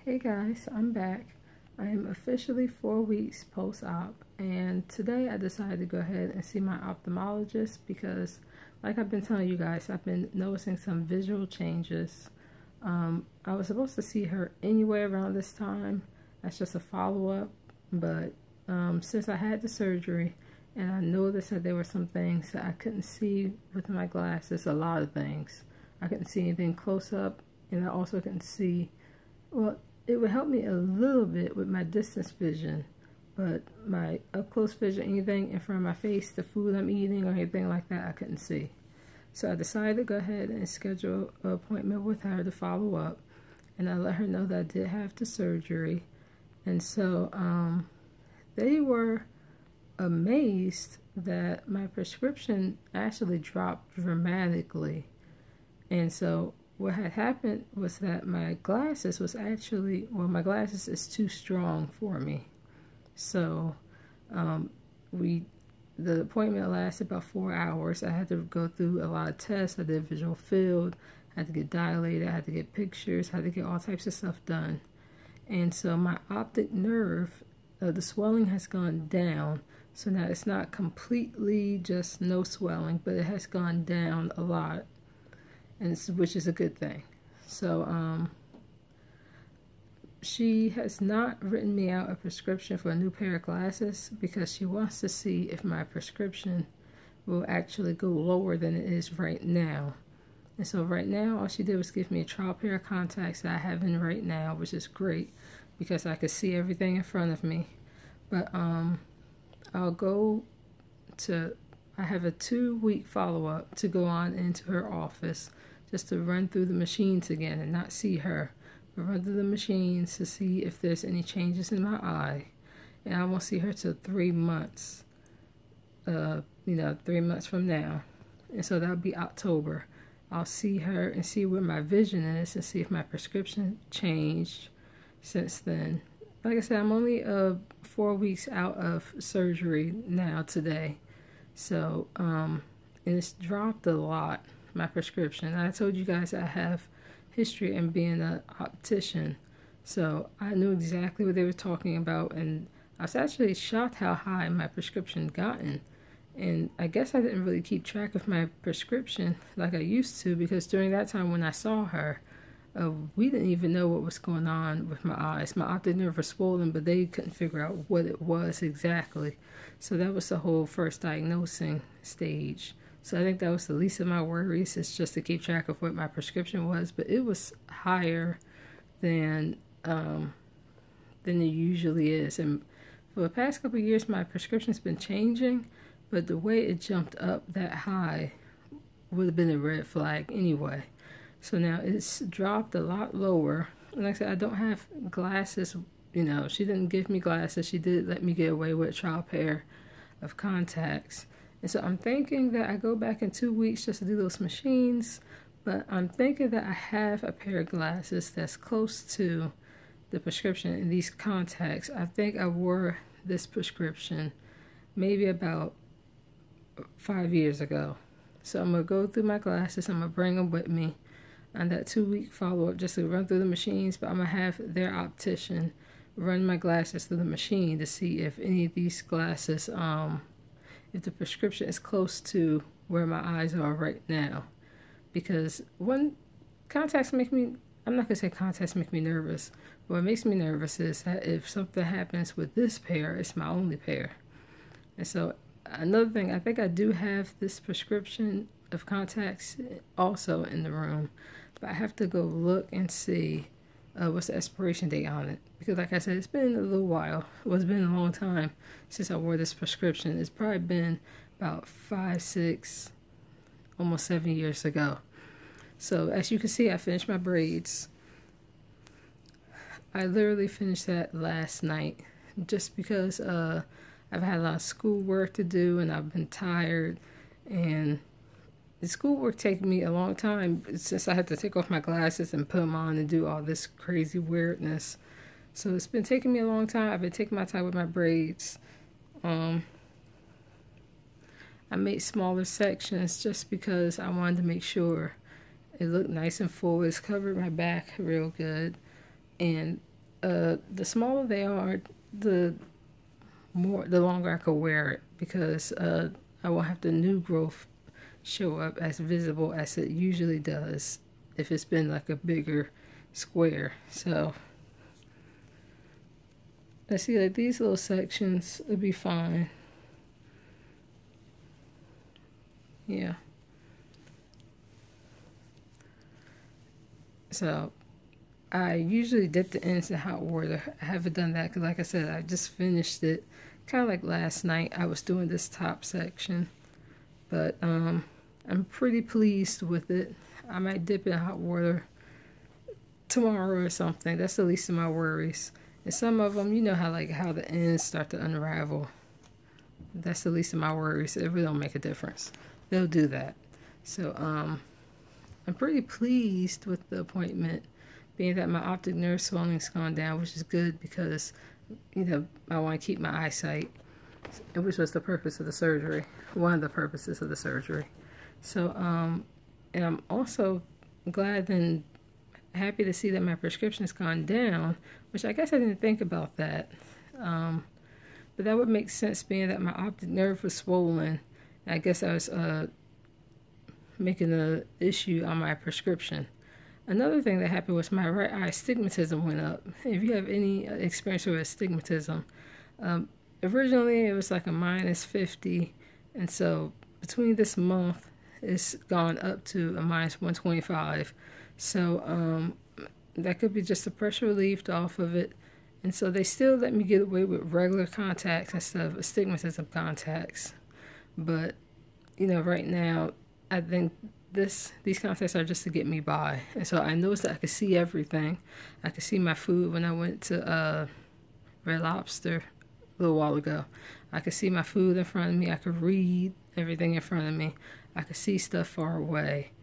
Hey guys, I'm back. I am officially 4 weeks post-op, and today I decided to go ahead and see my ophthalmologist because, like I've been telling you guys, I've been noticing some visual changes. I was supposed to see her anyway around this time. That's just a follow-up, but since I had the surgery and I noticed that there were some things that I couldn't see with my glasses, a lot of things. I couldn't see anything close up, and I also couldn't see, well, it would help me a little bit with my distance vision, but my up-close vision, anything in front of my face, the food I'm eating or anything like that, I couldn't see. So I decided to go ahead and schedule an appointment with her to follow up, and I let her know that I did have the surgery. And so they were amazed that my prescription actually dropped dramatically. And so what had happened was that my glasses was actually, well, my glasses is too strong for me. So the appointment lasted about 4 hours. I had to go through a lot of tests. I did visual field, I had to get dilated, I had to get pictures, I had to get all types of stuff done. And so my optic nerve, the swelling has gone down. So now it's not completely just no swelling, but it has gone down a lot, and which is a good thing. So she has not written me out a prescription for a new pair of glasses because she wants to see if my prescription will actually go lower than it is right now. And so right now, all she did was give me a trial pair of contacts that I have in right now, which is great because I could see everything in front of me. But I'll go to, I have a 2-week follow-up to go on into her office just to run through the machines again and not see her, but run through the machines to see if there's any changes in my eye. And I won't see her till 3 months, 3 months from now. And so that'll be October. I'll see her and see where my vision is and see if my prescription changed since then. Like I said, I'm only 4 weeks out of surgery now today. So, and it's dropped a lot, my prescription. I told you guys I have history in being an optician. So I knew exactly what they were talking about. And I was actually shocked how high my prescription gotten. And I guess I didn't really keep track of my prescription like I used to, because during that time when I saw her, we didn't even know what was going on with my eyes. My optic nerve was swollen, but they couldn't figure out what it was exactly. So that was the whole first diagnosing stage. So I think that was the least of my worries, is just to keep track of what my prescription was. But it was higher than it usually is. And for the past couple of years, my prescription's been changing, but the way it jumped up that high would have been a red flag anyway. So now it's dropped a lot lower. And like I said, I don't have glasses. She didn't give me glasses. She did let me get away with a trial pair of contacts. And so I'm thinking that I go back in 2 weeks just to do those machines. But I'm thinking that I have a pair of glasses that's close to the prescription in these contacts. I think I wore this prescription maybe about 5 years ago. So I'm going to go through my glasses. I'm going to bring them with me on that 2-week follow-up just to run through the machines. But I'm going to have their optician run my glasses through the machine to see if any of these glasses, if the prescription is close to where my eyes are right now. Because contacts make me, I'm not going to say contacts make me nervous. What makes me nervous is that if something happens with this pair, it's my only pair. And so another thing, I think I do have this prescription of contacts also in the room, but I have to go look and see what's the expiration date on it. Because like I said, it's been a little while. It's been a long time since I wore this prescription. It's probably been about 5, 6, almost 7 years ago. So as you can see, I finished my braids. I literally finished that last night just because I've had a lot of schoolwork to do and I've been tired, and the schoolwork taking me a long time since I had to take off my glasses and put them on and do all this crazy weirdness. So it's been taking me a long time. I've been taking my time with my braids. I made smaller sections just because I wanted to make sure it looked nice and full. It's covered my back real good. And the smaller they are, the longer I could wear it, because I won't have the new growth show up as visible as it usually does if it's been like a bigger square. So I see like these little sections would be fine. Yeah. So I usually dip the ends in hot water. I haven't done that because, like I said, I just finished it kind of like last night. I was doing this top section, but I'm pretty pleased with it. I might dip it in hot water tomorrow or something. That's the least of my worries. And some of them, you know how the ends start to unravel. That's the least of my worries. It really don't make a difference. They'll do that. So I'm pretty pleased with the appointment, being that my optic nerve swelling's gone down, which is good because, you know, I want to keep my eyesight, which was the purpose of the surgery, one of the purposes of the surgery. So, and I'm also glad and happy to see that my prescription's gone down, which I guess I didn't think about that. But that would make sense, being that my optic nerve was swollen. I guess I was making an issue on my prescription. Another thing that happened was my right eye astigmatism went up. If you have any experience with astigmatism, originally it was like a -50, and so between this month it's gone up to a -125. So that could be just the pressure relieved off of it, and so they still let me get away with regular contacts instead of astigmatism contacts. But you know, right now I think these contacts are just to get me by. And so I noticed that I could see everything. I could see my food when I went to Red Lobster a little while ago. I could see my food in front of me. I could read everything in front of me. I could see stuff far away.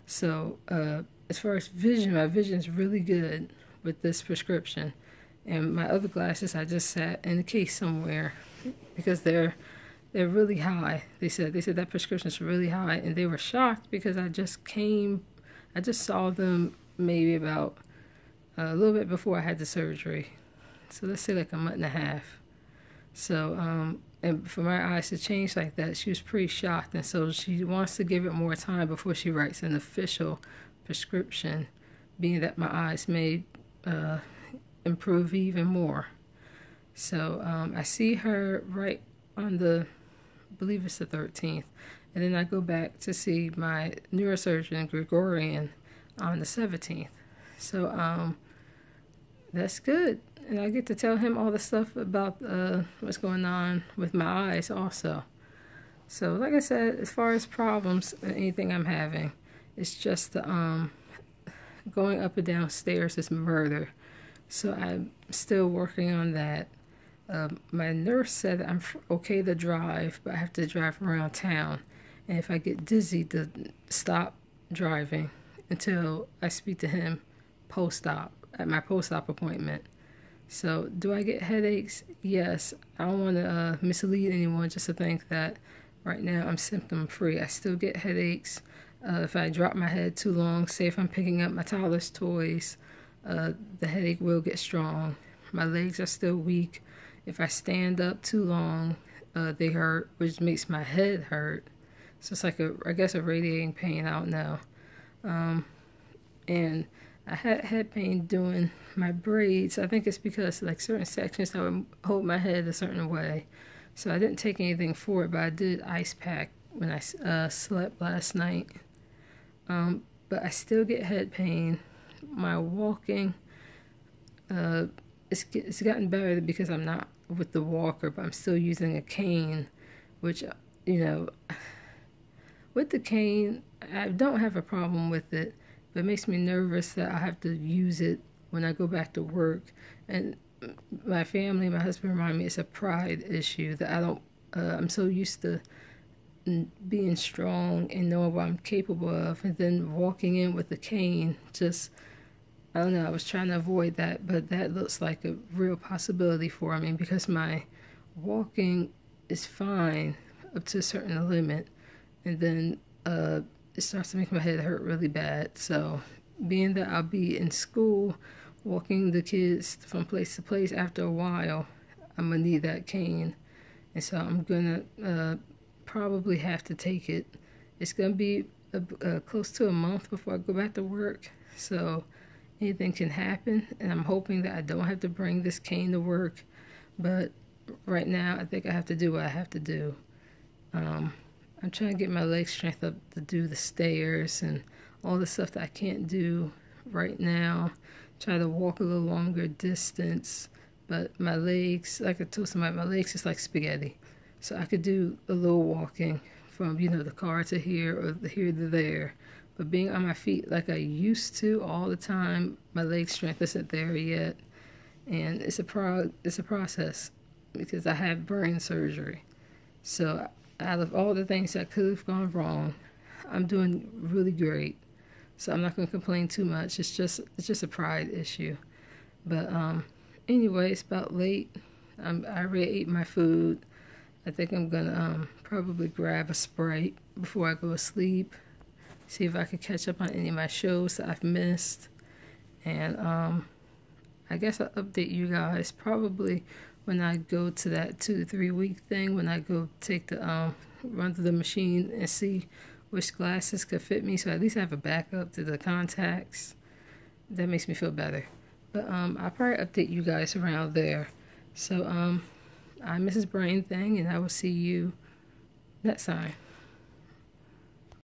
So as far as vision, my vision is really good with this prescription. And my other glasses, I just sat in a case somewhere because they're really high. They said that prescription's really high, and they were shocked because I just saw them maybe about a little bit before I had the surgery. So let's say like a month and a half. So and for my eyes to change like that, she was pretty shocked, and so she wants to give it more time before she writes an official prescription, being that my eyes may improve even more. So I see her right on the, I believe it's the 13th, and then I go back to see my neurosurgeon Gregorian on the 17th. So that's good, and I get to tell him all the stuff about what's going on with my eyes also. So like I said, as far as problems and anything I'm having, it's just going up and down stairs is murder. So I'm still working on that. My nurse said that I'm okay to drive, but I have to drive around town. And if I get dizzy, to stop driving until I speak to him post-op, at my post-op appointment. So do I get headaches? Yes. I don't want to mislead anyone just to think that right now I'm symptom-free. I still get headaches. If I drop my head too long, say if I'm picking up my toddler's toys, the headache will get strong. My legs are still weak. If I stand up too long, they hurt, which makes my head hurt. So it's like I guess a radiating pain, I don't know. And I had head pain doing my braids. I think it's because like certain sections I would hold my head a certain way. So I didn't take anything for it, but I did ice pack when I slept last night. But I still get head pain. My walking, it's gotten better because I'm not with the walker, but I'm still using a cane, which, you know, with the cane, I don't have a problem with it, but it makes me nervous that I have to use it when I go back to work. And my family, my husband remind me it's a pride issue that I don't, I'm so used to being strong and knowing what I'm capable of, and then walking in with the cane, just, I don't know, I was trying to avoid that, but that looks like a real possibility for me because my walking is fine up to a certain limit, and then it starts to make my head hurt really bad. So being that I'll be in school walking the kids from place to place, after a while, I'm going to need that cane. And so I'm going to probably have to take it. It's going to be close to a month before I go back to work. So anything can happen. And I'm hoping that I don't have to bring this cane to work. But right now, I think I have to do what I have to do. I'm trying to get my leg strength up to do the stairs and all the stuff that I can't do right now. Try to walk a little longer distance. But my legs, like I told somebody, my legs is like spaghetti. So I could do a little walking from, the car to here or here to there. But being on my feet like I used to all the time, my leg strength isn't there yet. And it's a process because I have brain surgery. So out of all the things that could have gone wrong, I'm doing really great. So I'm not going to complain too much. It's just a pride issue. But anyway, it's about late. I already ate my food. I think I'm going to probably grab a Sprite before I go to sleep. See if I can catch up on any of my shows that I've missed. And I guess I'll update you guys probably when I go to that 2 to 3 week thing, when I go take the run through the machine and see which glasses could fit me, so at least I have a backup to the contacts. That makes me feel better. But I'll probably update you guys around there. So I'm Mrs. Brain Thing, and I will see you next time.